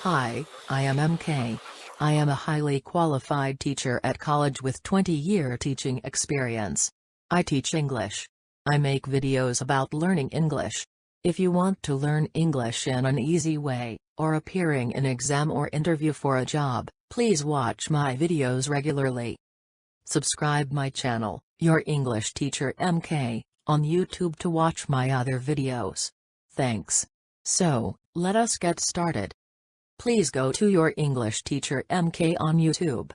Hi, I am MK. I am a highly qualified teacher at college with 20-year teaching experience. I teach English. I make videos about learning English. If you want to learn English in an easy way, or appearing in exam or interview for a job, please watch my videos regularly. Subscribe my channel, Your English Teacher MK, on YouTube to watch my other videos. Thanks. So, let us get started. Please go to Your English Teacher MK on YouTube.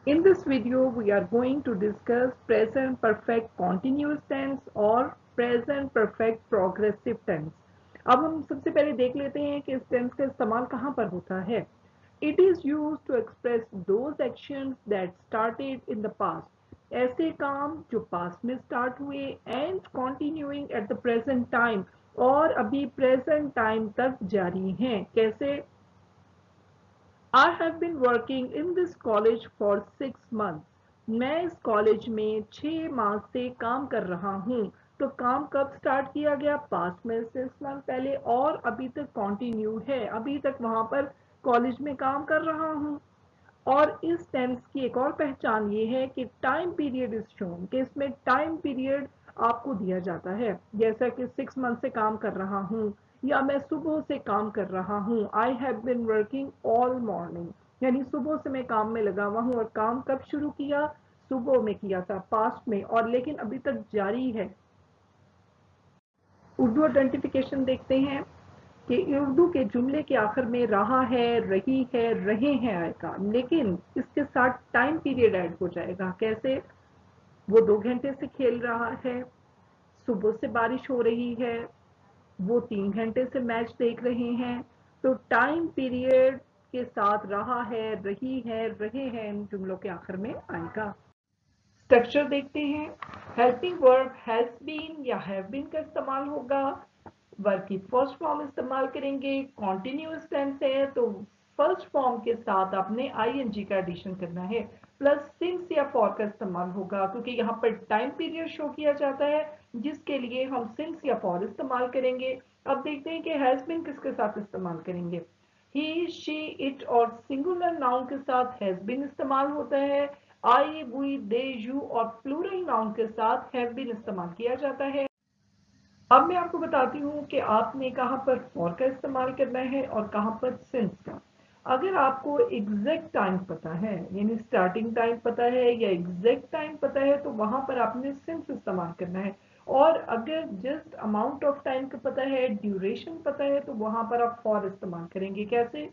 In this video, we are going to discuss present perfect continuous tense और present perfect progressive tense. अब हम सबसे पहले देख लेते हैं कि इस टेंस का इस्तेमाल कहाँ पर होता है. It is used to express those actions that started in the past. ऐसे काम जो पास्ट में स्टार्ट हुए and continuing at the present time और अभी present time तक जारी हैं. कैसे? I have been working in this college for 6 months. मैं इस कॉलेज में 6 माह से काम कर रहा हूँ. तो काम कब स्टार्ट किया गया? पास्ट में 6 मंथ पहले और अभी तक कंटिन्यू है. अभी तक वहां पर कॉलेज में काम कर रहा हूँ. और इस टेंस की एक और पहचान ये है कि टाइम पीरियड इज शोन, कि इसमें टाइम पीरियड आपको दिया जाता है. जैसा कि 6 मंथ से काम कर रहा हूँ या मैं सुबह से काम कर रहा हूँ. I have been working all morning, यानी सुबह से मैं काम में लगा हुआ हूँ. और काम कब शुरू किया? सुबह में किया था, पास्ट में, और लेकिन अभी तक जारी है. उर्दू आइडेंटिफिकेशन देखते हैं कि उर्दू के जुमले के आखिर में रहा है, रही है, रहे हैं आएगा, लेकिन इसके साथ टाइम पीरियड ऐड हो जाएगा. कैसे? वो 2 घंटे से खेल रहा है, सुबह से बारिश हो रही है, वो 3 घंटे से मैच देख रहे हैं. तो टाइम पीरियड के साथ रहा है, रही है, रहे हैं इन जुमलों के आखिर में आएगा. स्ट्रक्चर देखते हैं. हेल्पिंग वर्ब हैज बीन या हैव बीन का इस्तेमाल होगा. वर्ब की फर्स्ट फॉर्म इस्तेमाल करेंगे. कॉन्टिन्यूस टेंस है तो फर्स्ट फॉर्म के साथ आपने आईएनजी का एडिशन करना है. प्लस सिंस या फॉर का इस्तेमाल होगा, क्योंकि यहाँ पर टाइम पीरियड शो किया जाता है, जिसके लिए हम सिंस या फॉर इस्तेमाल करेंगे. अब देखते हैं कि हैज बीन किसके साथ इस्तेमाल करेंगे. ही, शी, इट और सिंगुलर नाउन के साथ हैज बीन इस्तेमाल होता है. आई, वी, दे, यू और प्लूरल नाउन के साथ हैव बीन इस्तेमाल किया जाता है. अब मैं आपको बताती हूँ कि आपने कहाँ पर फॉर का इस्तेमाल करना है और कहाँ पर सिंस का. अगर आपको एग्जैक्ट टाइम पता है, यानी स्टार्टिंग टाइम पता है या एग्जैक्ट टाइम पता है, तो वहां पर आपने सिंस इस्तेमाल करना है. और अगर जस्ट अमाउंट ऑफ टाइम का पता है, ड्यूरेशन पता है, तो वहां पर आप फॉर इस्तेमाल करेंगे. कैसे?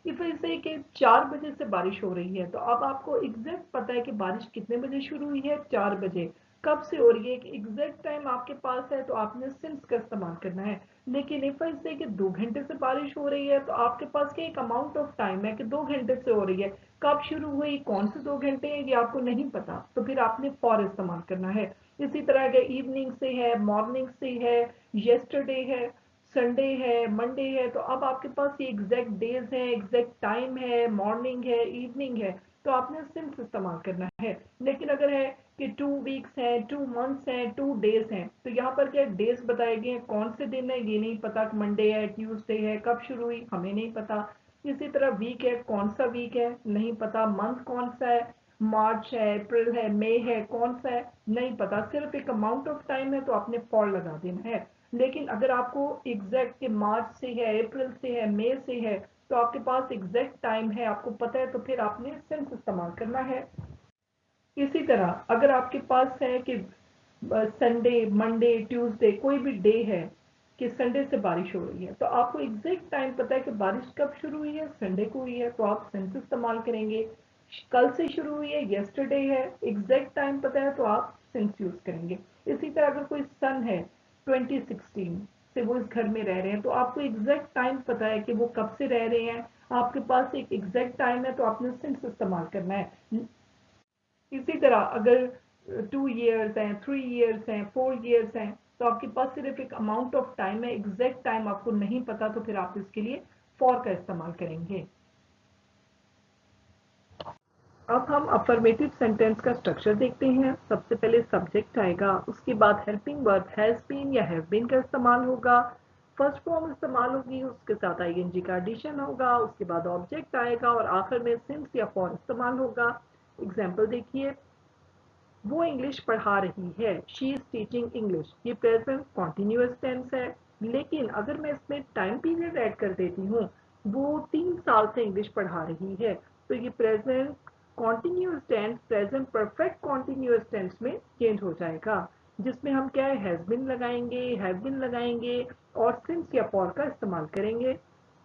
इफ ऐसे कि 4 बजे से बारिश हो रही है, तो अब आपको एग्जैक्ट पता है कि बारिश कितने बजे शुरू हुई है? 4 बजे. कब से हो रही है? कि एग्जैक्ट टाइम आपके पास है, तो आपने सिंस का इस्तेमाल करना है. लेकिन इफ ऐसे कि 2 घंटे से बारिश हो रही है, तो आपके पास क्या एक अमाउंट ऑफ टाइम है कि 2 घंटे से हो रही है. कब शुरू हुई, कौन से 2 घंटे हैं, ये आपको नहीं पता, तो फिर आपने फॉर इस्तेमाल करना है. इसी तरह अगर इवनिंग से है, मॉर्निंग से है, येस्टरडे है, संडे है, मंडे है, तो अब आपके पास ये एग्जैक्ट डेज है, एग्जैक्ट टाइम है, मॉर्निंग है, इवनिंग है, तो आपने सिंस इस्तेमाल करना है. लेकिन अगर है कि 2 वीक्स हैं, 2 मंथ्स हैं, 2 डेज हैं, तो यहाँ पर क्या डेज बताए गए हैं, कौन से दिन है ये नहीं पता, मंडे है, ट्यूसडे है, कब शुरू हुई हमें नहीं पता. इसी तरह वीक है, कौन सा वीक है नहीं पता, मंथ कौन सा है, मार्च है, अप्रैल है, मई है, कौन सा है नहीं पता. सिर्फ एक अमाउंट ऑफ टाइम है, तो आपने फॉर लगा देना है. लेकिन अगर आपको एग्जैक्ट के मार्च से है, अप्रैल से है, मई से है, तो आपके पास एग्जैक्ट टाइम है, आपको पता है, तो फिर आपने सिंस इस्तेमाल करना है. इसी तरह अगर आपके पास है कि संडे, मंडे, ट्यूसडे कोई भी डे है कि संडे से बारिश हो रही है, तो आपको एग्जैक्ट टाइम पता है कि बारिश कब शुरू हुई है, संडे को हुई है, तो आप सिंस इस्तेमाल करेंगे. कल से शुरू हुई है, येस्टरडे है, एग्जैक्ट टाइम पता है, तो आप सिंस यूज करेंगे. इसी तरह अगर कोई सन है 2016 से वो इस घर में रह रहे हैं, तो आपको एग्जैक्ट टाइम पता है कि वो कब से रह रहे हैं, आपके पास एक एग्जैक्ट टाइम है, तो आपने सिंस इस्तेमाल करना है. इसी तरह अगर 2 ईयर्स हैं, 3 ईयर्स हैं, 4 ईयर्स हैं, तो आपके पास सिर्फ एक अमाउंट ऑफ टाइम है, एग्जैक्ट टाइम आपको नहीं पता, तो फिर आप इसके लिए फॉर का इस्तेमाल करेंगे. अब हम अफर्मेटिव सेंटेंस का स्ट्रक्चर देखते हैं. सबसे पहले सब्जेक्ट आएगा, उसके बाद हेल्पिंग वर्ब हैज बीन या हैव बीन का इस्तेमाल होगा. फर्स्ट फॉर्म इस्तेमाल होगी, उसके साथ आईएनजी का एडिशन होगा, उसके बाद ऑब्जेक्ट आएगा और आखिर में सिंस या फॉर इस्तेमाल होगा। एग्जाम्पल देखिए, वो इंग्लिश पढ़ा रही है, शी इज टीचिंग इंग्लिश। ये प्रेजेंट कॉन्टिन्यूअस टेंस है, लेकिन अगर मैं इसमें टाइम पीरियड ऐड कर देती हूँ, वो 3 साल से इंग्लिश पढ़ा रही है, तो ये present continuous tense present perfect continuous tense में चेंज हो जाएगा, जिसमें हम क्या है, हैज बिन लगाएंगे, हैव बिन लगाएंगे और सिंस या फॉर का इस्तेमाल करेंगे।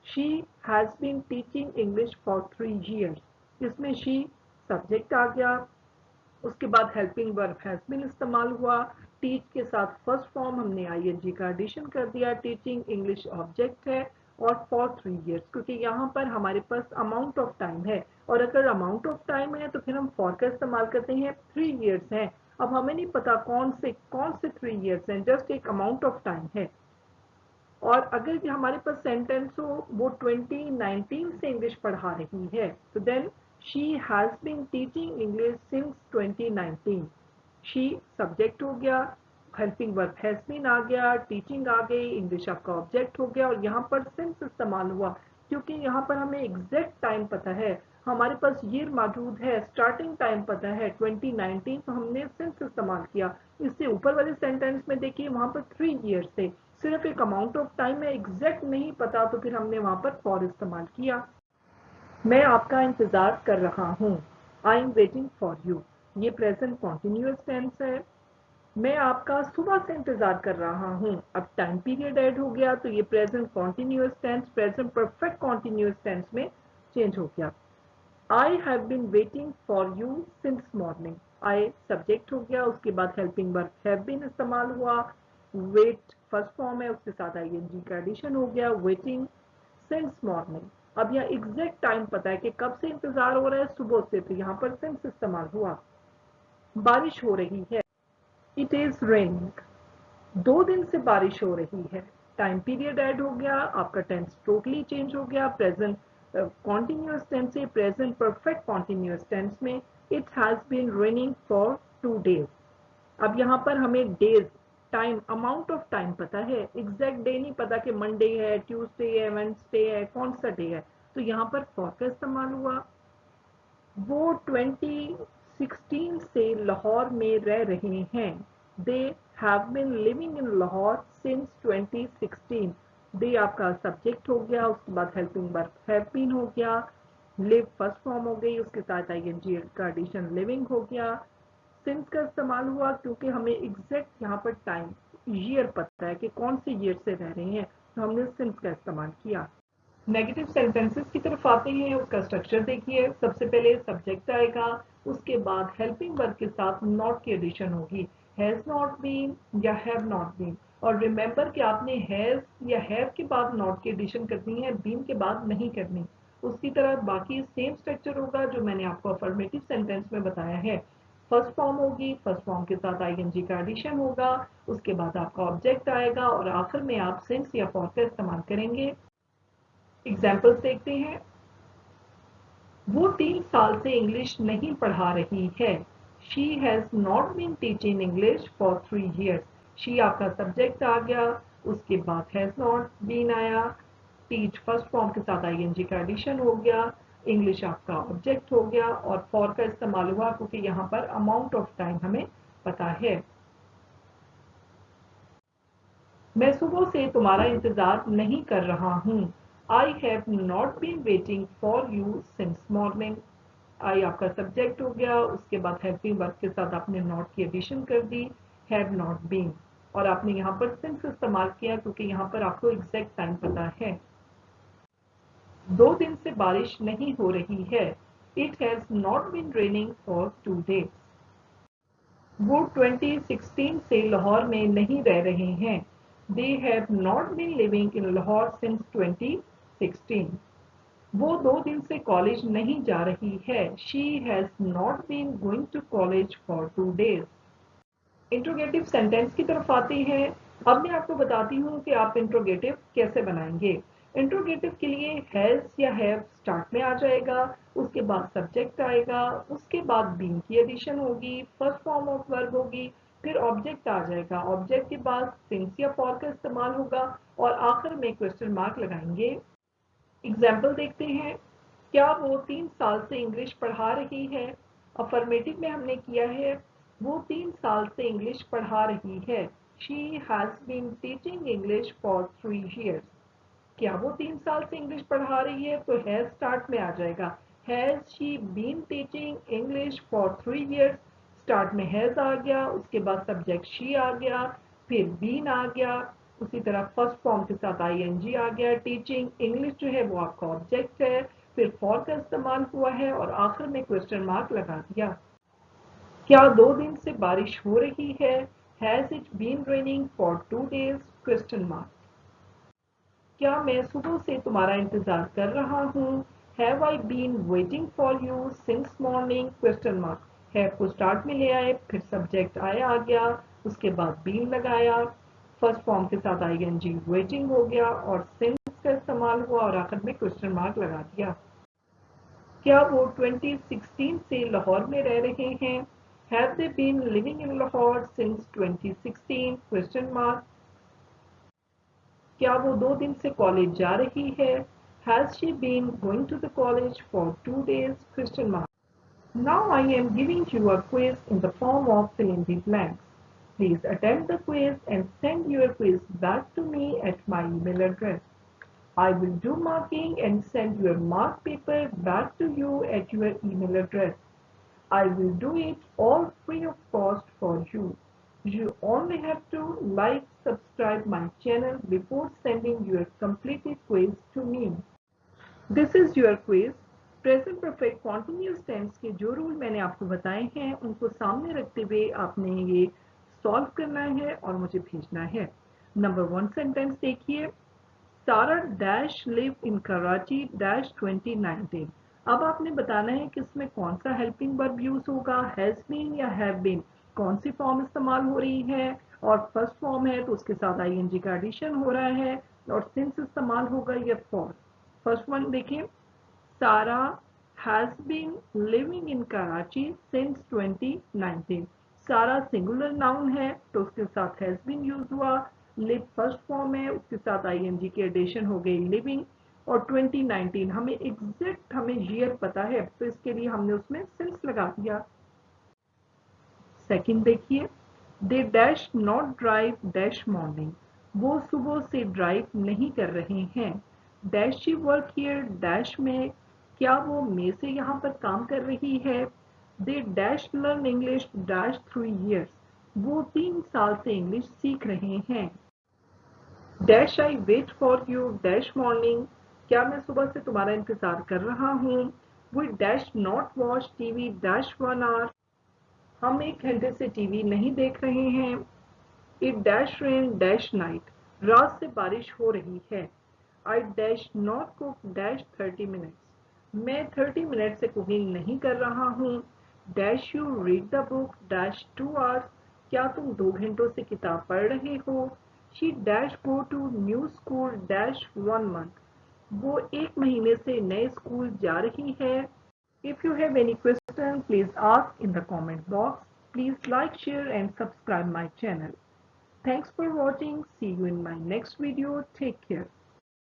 She has been teaching English for 3 years। इसमें शी सब्जेक्ट आ गया, उसके बाद हेल्पिंग वर्ब हैज बीन इस्तेमाल हुआ, टीच के साथ फर्स्ट फॉर्म हमने आईएनजी का एडिशन कर दिया, टीचिंग इंग्लिश ऑब्जेक्ट है और फॉर 3 years, क्योंकि यहाँ पर हमारे पास अमाउंट ऑफ टाइम है और अगर अमाउंट ऑफ टाइम है तो फिर हम फॉर का इस्तेमाल करते हैं। 3 years हैं, अब हमें नहीं पता कौन से 3 years हैं, जस्ट एक अमाउंट ऑफ टाइम है। और अगर हमारे पास सेंटेंस हो वो 2019 से इंग्लिश पढ़ा रही है, तो then she has been teaching English since 2019। She subject हो गया, हेल्पिंग वर्ब हैज बीन आ गया, टीचिंग आ गई, इंग्लिश आपका ऑब्जेक्ट हो गया और यहाँ पर सिंस इस्तेमाल हुआ, क्योंकि यहाँ पर हमें एग्जैक्ट टाइम पता है, हमारे पास ईयर मौजूद है, स्टार्टिंग टाइम पता है 2019, तो हमने सिंस इस्तेमाल किया। इससे ऊपर वाले सेंटेंस में देखिए वहां पर 3 years थे, सिर्फ एक अमाउंट ऑफ टाइम है, एग्जैक्ट नहीं पता, तो फिर हमने वहां पर फॉर इस्तेमाल किया। मैं आपका इंतजार कर रहा हूँ, I am waiting for you. ये प्रेजेंट कॉन्टिन्यूअस टेंस है। मैं आपका सुबह से इंतजार कर रहा हूँ, अब टाइम पीरियड ऐड हो गया, तो ये present continuous tense present perfect continuous tense में चेंज हो गया। I have been waiting for you since morning. I subject हो गया, उसके बाद हेल्पिंग वर्ब हैव बीन इस्तेमाल हुआ, वेट फर्स्ट फॉर्म है, उसके साथ आईएनजी का एडिशन हो गया, वेटिंग सिंस मॉर्निंग। अब यहाँ एग्जैक्ट टाइम पता है कि कब से इंतजार हो रहा है, सुबह से, तो यहाँ पर सिंस इस्तेमाल हुआ। बारिश हो रही है, इट इज रेनिंग। 2 दिन से बारिश हो रही है, टाइम पीरियड ऐड हो गया, आपका टेंस टोटली चेंज हो गया, प्रेजेंट कॉन्टिन्यूअस टेंस से प्रेजेंट परफेक्ट कॉन्टिन्यूअस टेंस में। It has been raining for 2 days। अब यहाँ पर हमें days, time, amount of time पता है, एग्जैक्ट डे नहीं पता कि मंडे है, ट्यूसडे है, वेंसडे है, कौन सा डे है, तो यहाँ पर फॉर का इस्तेमाल हुआ। वो 2016 से लाहौर में रह रहे हैं, they have been living in Lahore since 2016। They आपका सब्जेक्ट हो गया, उसके बाद हेल्पिंग वर्ब हैव बीन हो गया, लिव फर्स्ट फॉर्म हो गई, उसके साथ आईएनजी का एडिशन लिविंग हो गया। सिंस का इस्तेमाल हुआ क्योंकि हमें एग्जैक्ट यहाँ पर टाइम, ईयर पता है कि कौन से ईयर से रह रहे हैं, तो हमने सिंस का इस्तेमाल किया। नेगेटिव सेंटेंसेस की तरफ आते हैं, उसका स्ट्रक्चर देखिए। सबसे पहले सब्जेक्ट आएगा, उसके बाद हेल्पिंग वर्ब के साथ नॉट की एडिशन होगी, हैज नॉट बीन या हैव नॉट बीन। और रिमेंबर कि आपने हैज या हैव के बाद नॉट की एडिशन करनी है, बीन के बाद नहीं करनी। उसकी तरह बाकी सेम स्ट्रक्चर होगा जो मैंने आपको अफर्मेटिव सेंटेंस में बताया है। फर्स्ट फॉर्म होगी, फर्स्ट फॉर्म के साथ आईएनजी का एडिशन होगा, उसके बाद आपका ऑब्जेक्ट आएगा और आखिर में आप सिंस या फॉर का इस्तेमाल करेंगे। एग्जाम्पल्स देखते हैं। वो 3 साल से इंग्लिश नहीं पढ़ा रही है, she has not been teaching English for 3 years। She आपका सब्जेक्ट आ गया, उसके बाद हैज नॉट बीन आया, टीच फर्स्ट फॉर्म के साथ आईएनजी का एडिशन हो गया, इंग्लिश आपका ऑब्जेक्ट हो गया और फॉर का इस्तेमाल हुआ क्योंकि यहाँ पर अमाउंट ऑफ टाइम हमें पता है। मैं सुबह से तुम्हारा इंतजार नहीं कर रहा हूँ, I have not been waiting for you since morning. आई आपका सब्जेक्ट हो गया, उसके बाद हेल्पिंग वर्ब के साथ आपने नॉट की एडिशन कर दी, हैव नॉट बीन, और आपने यहाँ पर सिंस इस्तेमाल किया क्योंकि यहाँ पर आपको एग्जैक्ट टाइम पता है। 2 दिन से बारिश नहीं हो रही है, it has not been raining for 2 days। वो 2016 से लाहौर में नहीं रह रहे हैं, they have not been living in Lahore since 2016। वो 2 दिन से कॉलेज नहीं जा रही है, she has not been going to college for 2 days। Interrogative sentence की तरफ आते हैं। अब मैं आपको बताती हूँ कि आप इंट्रोगेटिव कैसे बनाएंगे। इंट्रोगेटिव के लिए हैज या हैव स्टार्ट में आ जाएगा, उसके बाद सब्जेक्ट आएगा, उसके बाद बीन की एडिशन होगी, फर्स्ट फॉर्म ऑफ वर्ब होगी, फिर ऑब्जेक्ट आ जाएगा, ऑब्जेक्ट के बाद सिंस या फॉर का इस्तेमाल होगा और आखिर में क्वेश्चन मार्क लगाएंगे। एग्जाम्पल देखते हैं। क्या वो 3 साल से इंग्लिश पढ़ा रही है? अफर्मेटिव में हमने किया है वो 3 साल से इंग्लिश पढ़ा रही है। She has been teaching English for 3 years। क्या वो 3 साल से इंग्लिश पढ़ा रही है? तो हैज स्टार्ट में आ जाएगा। Has she been teaching English for 3 years। Start में हैज आ गया, उसके बाद सब्जेक्ट शी आ गया, फिर बीन आ गया, उसी तरह फर्स्ट फॉर्म के साथ आईएनजी आ गया। टीचिंग इंग्लिश जो है वो आपका ऑब्जेक्ट है, फिर फॉर का इस्तेमाल हुआ है और आखिर में क्वेश्चन मार्क लगा दिया। क्या 2 दिन से बारिश हो रही है? Has it been raining for 2 days? Question mark. क्या मैं सुबह से तुम्हारा इंतजार कर रहा हूँ? Have I been waiting for you since morning? Question mark. Have को स्टार्ट में ले आए, फिर सब्जेक्ट आया आ गया, उसके बाद बीन लगाया, फर्स्ट फॉर्म के साथ आईएनजी वेटिंग हो गया और सिंस का इस्तेमाल हुआ और आखिर में क्वेश्चन मार्क लगा दिया। क्या वो 2016 से लाहौर में रह रहे हैं? Have they been living in Lahore since 2016? Question mark. क्या वो 2 दिन से कॉलेज जा रही है? Has she been going to the college for 2 days? Question mark. Now I am giving you a quiz in the form of fill in the blanks. Please attempt the quiz and send your quiz back to me at my email address. I will do marking and send your mark paper back to you at your email address. I will do it all free of cost for you. You only have to like, subscribe my channel before sending your completed quiz to me. This is your quiz. Present perfect continuous tense के जो rule मैंने आपको बताए हैं उनको सामने रखते हुए आपने ये सॉल्व करना है और मुझे भेजना है। नंबर 1 सेंटेंस देखिए। सारा dash live in Karachi dash 2019। अब आपने बताना है कि इसमें कौन सा हेल्पिंग वर्ब यूज होगा, हैज बीन या हैव बीन, कौन सी फॉर्म इस्तेमाल हो रही है और फर्स्ट फॉर्म है तो उसके साथ आईएनजी का एडिशन हो रहा है और सिंस इस्तेमाल होगा या फॉर। फर्स्ट वन देखिए। Sara has been living in Karachi since 2019। Sara singular noun है तो उसके साथ हैज बीन यूज हुआ। लिव फर्स्ट फॉर्म है, उसके साथ आईएनजी की एडिशन हो गई लिविंग। और 2019 हमें एग्जैक्ट हमें ईयर पता है तो इसके लिए हमने उसमें सिंस लगा दिया। सेकंड देखिए। They dash not drive dash morning. वो सुबह से ड्राइव नहीं कर रहे हैं। Dash she work here dash में। क्या वो मे से यहाँ पर काम कर रही है? They dash learn English dash 3 years। वो 3 साल से इंग्लिश सीख रहे हैं। Dash I wait for you dash morning. क्या मैं सुबह से तुम्हारा इंतजार कर रहा हूँ? We dash not watch TV dash 1 hour। हम 1 घंटे से टीवी नहीं देख रहे हैं। It dash rain dash night. रात से बारिश हो रही है। I dash not cook dash 30 minutes। मैं 30 मिनट से कुकिंग नहीं कर रहा हूँ। Dash you read the book dash 2 hours। क्या तुम 2 घंटों से किताब पढ़ रहे हो? She dash go to new school dash 1 month। वो 1 महीने से नए स्कूल जा रही है। If you have any question, please ask in the comment box. Please like, share and subscribe my channel. Thanks for watching. See you in my next video. Take care.